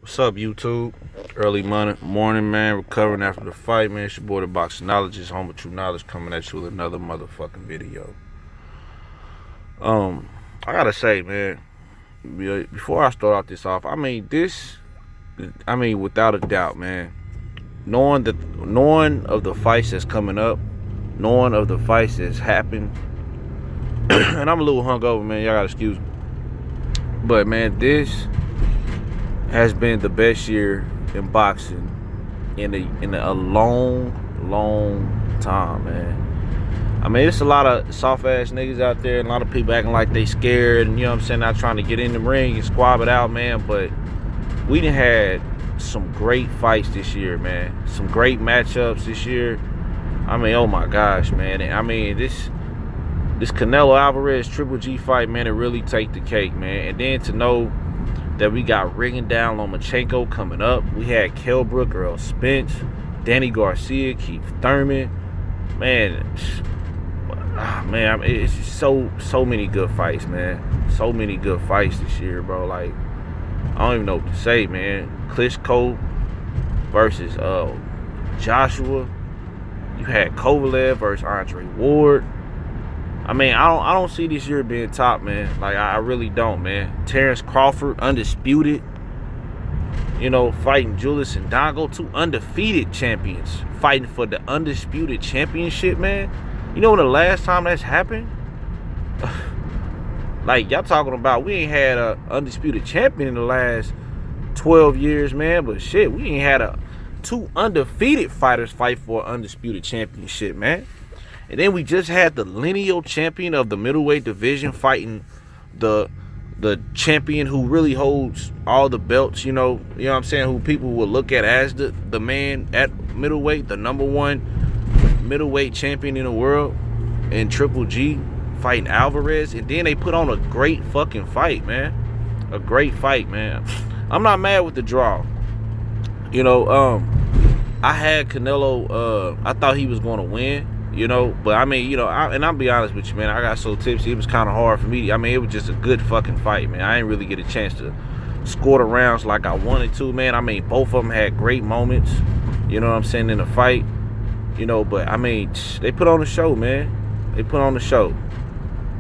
What's up, YouTube? Early morning, man. Recovering after the fight, man. It's your boy, the Boxologist, home of true knowledge, coming at you with another motherfucking video. I gotta say, man, before I start out this off, without a doubt, man, knowing of the fights that's coming up, knowing of the fights that's happened, and I'm a little hungover, man. Y'all gotta excuse me. But man, this has been the best year in boxing in a long time, man. I mean, it's a lot of soft ass niggas out there, and a lot of people acting like they scared, and you know what I'm saying, not trying to get in the ring and squab it out, man. But we done had some great fights this year, man. Some great matchups this year. I mean, oh my gosh, man. And I mean, this Canelo Alvarez Triple G fight, man, it really take the cake, man. And then to know that we got Riggin down Lomachenko coming up. We had Kelbrook, Earl Spence, Danny Garcia, Keith Thurman. Man, man, I mean, it's just so many good fights, man. So many good fights this year, bro. Like, I don't even know what to say, man. Klitschko versus Joshua. You had Kovalev versus Andre Ward. I mean, I don't see this year being top, man. Like, I really don't, man. Terrence Crawford, undisputed. You know, fighting Julius and Dongo, two undefeated champions, fighting for the undisputed championship, man. You know when the last time that's happened? Like, y'all talking about we ain't had a undisputed champion in the last 12 years, man. But shit, we ain't had two undefeated fighters fight for an undisputed championship, man. And then we just had the lineal champion of the middleweight division fighting the champion who really holds all the belts, you know what I'm saying, who people will look at as the man at middleweight, the number one middleweight champion in the world, and Triple G fighting Alvarez. And then they put on a great fucking fight, man. A great fight, man. I'm not mad with the draw. You know, I had Canelo, I thought he was going to win. You know, but I mean, you know, and I'll be honest with you, man, I got so tipsy, it was kind of hard for me. I mean, it was just a good fucking fight, man. I didn't really get a chance to score the rounds like I wanted to, man. I mean, both of them had great moments, you know what I'm saying, in the fight. You know, but I mean, they put on the show, man. They put on the show.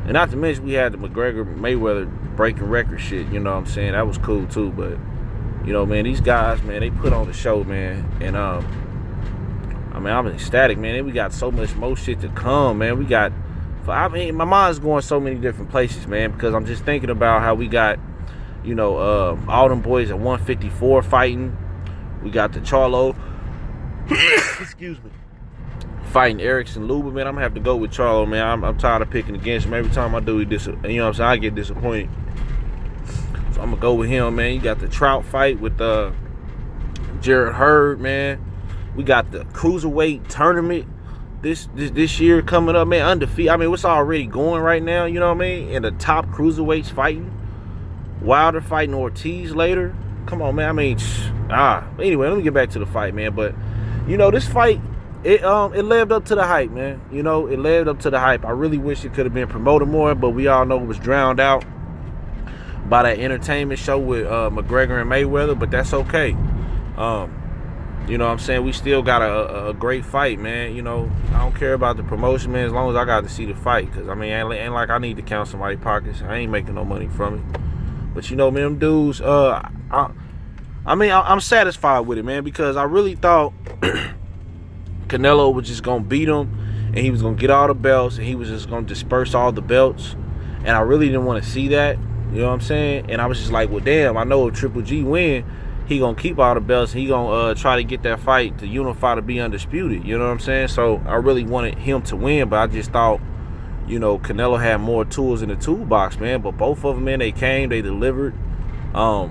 And not to mention, we had the McGregor-Mayweather breaking record shit, you know what I'm saying. That was cool, too. But, you know, man, these guys, man, they put on the show, man. And, I mean, I'm ecstatic, man. And we got so much more shit to come, man. We got, I mean, my mind's going so many different places, man, because I'm just thinking about how we got, you know, all them boys at 154 fighting. We got the Charlo, excuse me, fighting Erickson Luba, man. I'm gonna have to go with Charlo, man. I'm tired of picking against him. Every time I do, you know what I'm saying, I get disappointed. So I'm gonna go with him, man. You got the Trout fight with Jared Hurd, man. We got the cruiserweight tournament this year coming up, man. Undefeated. I mean, what's already going right now, you know what I mean? And the top cruiserweights fighting. Wilder fighting Ortiz later. Come on, man. I mean, anyway, let me get back to the fight, man. But, you know, this fight, it lived up to the hype, man. You know, it lived up to the hype. I really wish it could have been promoted more, but we all know it was drowned out by that entertainment show with McGregor and Mayweather, but that's okay. You know what I'm saying? We still got a great fight, man. You know, I don't care about the promotion, man, as long as I got to see the fight. Because, I mean, ain't like I need to count somebody's pockets. I ain't making no money from it. But, you know, man, them dudes, I'm satisfied with it, man, because I really thought Canelo was just going to beat him, and he was going to get all the belts, and he was just going to disperse all the belts. And I really didn't want to see that. You know what I'm saying? And I was just like, well, damn, I know if Triple G win, he gonna keep all the belts. He gonna try to get that fight to unify to be undisputed. You know what I'm saying? So I really wanted him to win, but I just thought, you know, Canelo had more tools in the toolbox, man. But both of them, man, they came, they delivered. I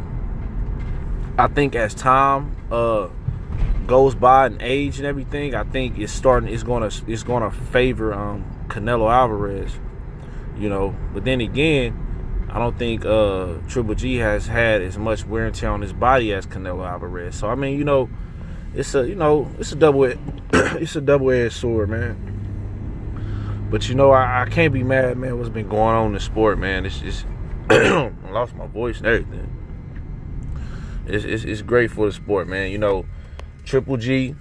think as time goes by and age and everything, I think it's gonna favor Canelo Alvarez. You know, but then again, I don't think Triple G has had as much wear and tear on his body as Canelo Alvarez. So I mean, you know, it's a double-edged sword, man. But you know, I can't be mad, man. What's been going on in the sport, man? It's just I lost my voice and everything. It's great for the sport, man. You know, Triple G,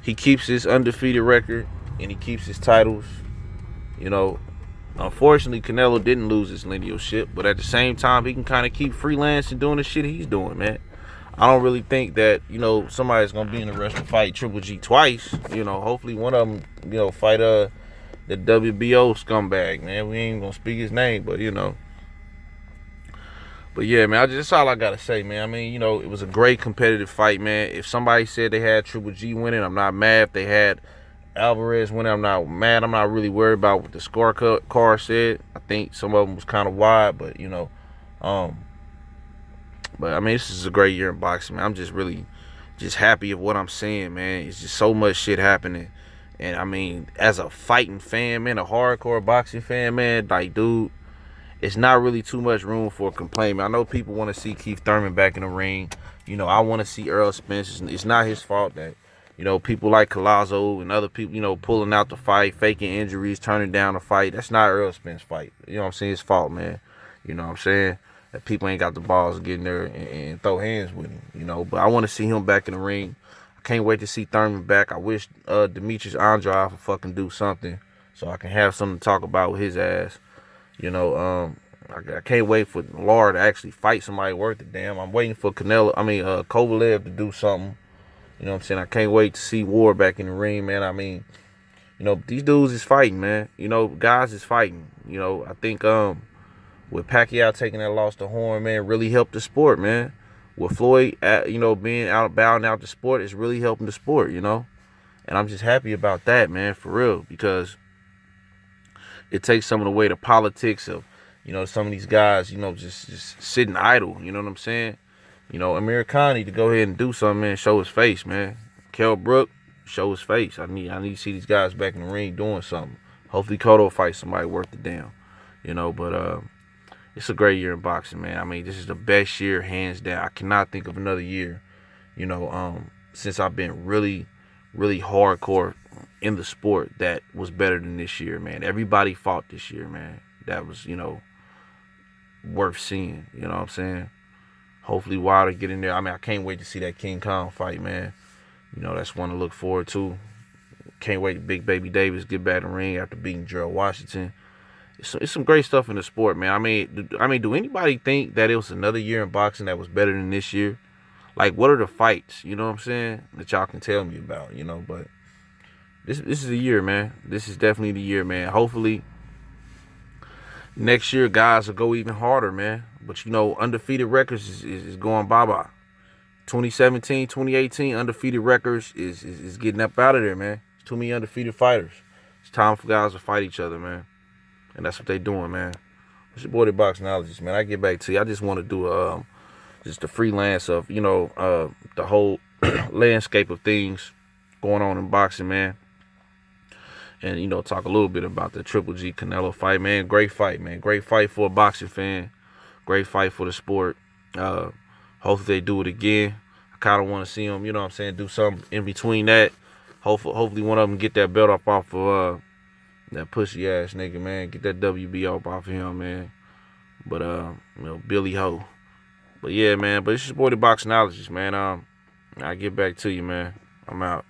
he keeps his undefeated record and he keeps his titles. You know, unfortunately, Canelo didn't lose his linealship, but at the same time, he can kind of keep freelance and doing the shit he's doing, man. I don't really think that, you know, somebody's gonna be in a rush to fight Triple G twice. You know, hopefully one of them, you know, fight the WBO scumbag, man. We ain't gonna speak his name, but you know. But yeah, man, that's all I gotta say, man. I mean, you know, it was a great competitive fight, man. If somebody said they had Triple G winning, I'm not mad. If they had Alvarez winning, I'm not mad. I'm not really worried about what the scorecard said. I think some of them was kind of wide, but you know, um, but I mean, this is a great year in boxing, man. I'm just really just happy of what I'm seeing, man. It's just so much shit happening. And I mean, as a fighting fan, man, a hardcore boxing fan, man, like, dude, it's not really too much room for complaint, man. I know people want to see Keith Thurman back in the ring. You know, I want to see Earl Spence. It's not his fault that, you know, people like Collazo and other people, you know, pulling out the fight, faking injuries, turning down the fight. That's not Earl Spence's fight. You know what I'm saying? His fault, man. You know what I'm saying? That people ain't got the balls to get in there and throw hands with him, you know. But I want to see him back in the ring. I can't wait to see Thurman back. I wish Demetrius Andrade would fucking do something so I can have something to talk about with his ass. You know, I can't wait for Lara to actually fight somebody worth it. Damn, I'm waiting for Kovalev to do something. You know what I'm saying? I can't wait to see Ward back in the ring, man. I mean, you know, these dudes is fighting, man. You know, guys is fighting. You know, I think with Pacquiao taking that loss to Horn, man, really helped the sport, man. With Floyd, you know, being bowing out the sport, is really helping the sport, you know. And I'm just happy about that, man, for real, because it takes some of the weight of politics of, you know, some of these guys, you know, just sitting idle. You know what I'm saying? You know, Amir Khan need to go ahead and do something, man. Show his face, man. Kell Brook, show his face. I need to see these guys back in the ring doing something. Hopefully Cotto fights somebody worth the damn. You know, but it's a great year in boxing, man. I mean, this is the best year, hands down. I cannot think of another year, you know, since I've been really, really hardcore in the sport that was better than this year, man. Everybody fought this year, man. That was, you know, worth seeing. You know what I'm saying? Hopefully Wilder get in there. I mean, I can't wait to see that King Kong fight, man. You know, that's one to look forward to. Can't wait to Big Baby Davis get back in the ring after beating Gerald Washington. It's some great stuff in the sport, man. I mean, do anybody think that it was another year in boxing that was better than this year? Like, what are the fights? You know what I'm saying? That y'all can tell me about. You know, but this is the year, man. This is definitely the year, man. Hopefully next year guys will go even harder, man. But you know, undefeated records is going bye-bye. 2017, 2018, undefeated records is getting up out of there, man. It's too many undefeated fighters. It's time for guys to fight each other, man. And that's what they doing, man. It's your boy, the Boxnologist, man. I get back to you. I just want to do just the freelance of, you know, the whole landscape of things going on in boxing, man. And, you know, talk a little bit about the Triple G Canelo fight, man. Great fight, man. Great fight for a boxing fan. Great fight for the sport. Hopefully they do it again. I kind of want to see them, you know what I'm saying, do something in between that. Hopefully one of them get that belt off of that pussy ass nigga, man. Get that WBO off of him, man. But you know, Billy Ho. But yeah, man. But it's your boy, the Boxnologist, man. I get back to you, man. I'm out.